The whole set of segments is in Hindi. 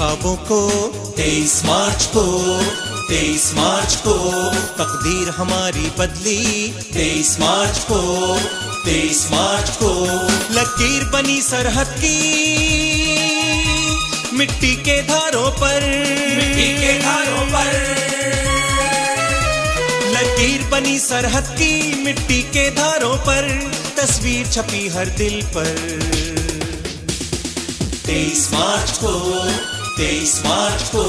ख्वाबों को 23 मार्च को, 23 मार्च को तकदीर हमारी बदली 23 मार्च को, 23 मार्च को लकीर बनी सरहद की मिट्टी के धारों पर, मिट्टी के धारों पर लकीर बनी सरहद की मिट्टी के धारों पर तस्वीर छपी हर दिल पर 23 मार्च को, 23 मार्च को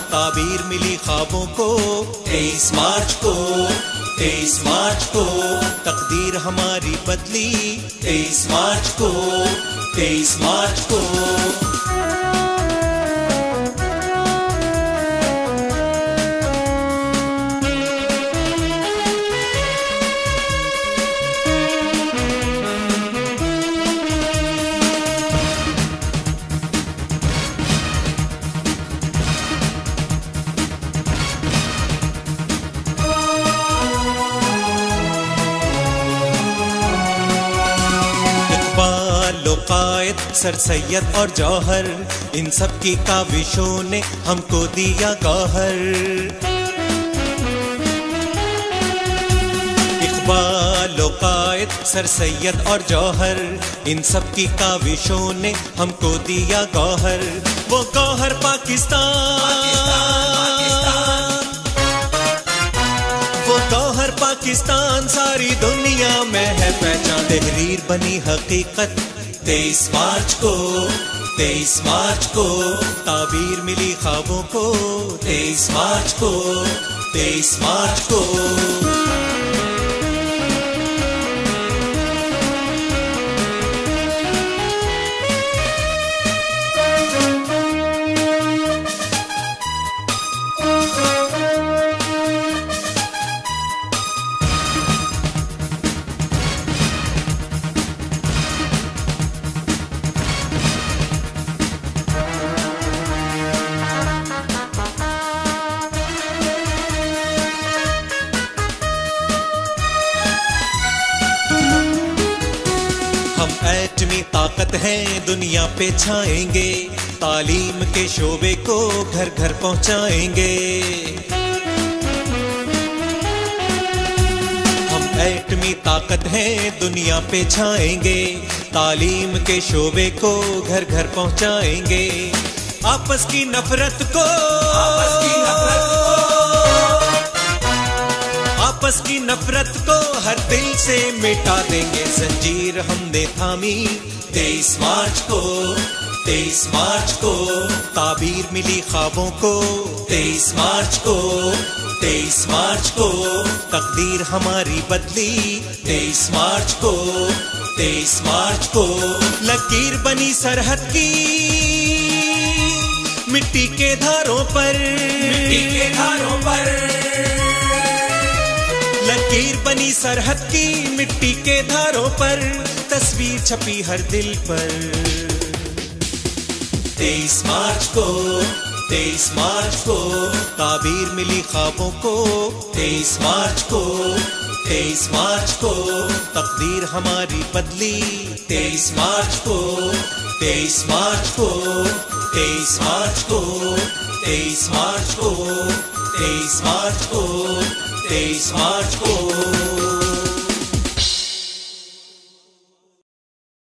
ताबीर मिली ख्वाबों को 23 मार्च को, 23 मार्च को तकदीर हमारी बदली 23 मार्च को, 23 मार्च को। कायद सर सैयद और जौहर इन सब की काविशों ने हमको दिया गौहर। इकबाल कायद सर सैयद और जौहर इन सब की काविशों ने हमको दिया गौहर। वो गौहर वो गौहर पाकिस्तान सारी दुनिया में है पहचान। तहरीर बनी हकीकत 23 मार्च को, 23 मार्च को ताबीर मिली ख्वाबों को 23 मार्च को, 23 मार्च को। एटमी ताकत है दुनिया पे छाएंगे, तालीम के शोबे को घर घर पहुंचाएंगे। हम एटमी ताकत है दुनिया पे छाएंगे, तालीम के शोबे को घर घर पहुंचाएंगे। आपस की नफरत को, आपस की नफरत को हर दिल से मिटा देंगे। जंजीर हमने थामी 23 मार्च को, 23 मार्च को ताबीर मिली ख्वाबों को 23 मार्च को, 23 मार्च को तकदीर हमारी बदली 23 मार्च को, 23 मार्च को लकीर बनी सरहद की मिट्टी के धारों पर, मिट्टी के धारों पर लकीर बनी सरहद की मिट्टी के धारों पर तस्वीर छपी हर दिल पर 23 मार्च को, 23 मार्च को ताबीर मिली ख्वाबों को 23 मार्च को, 23 मार्च को तकदीर हमारी बदली 23 मार्च को, 23 मार्च को, 23 मार्च को, 23 मार्च को, 23 मार्च को, 23 मार्च को।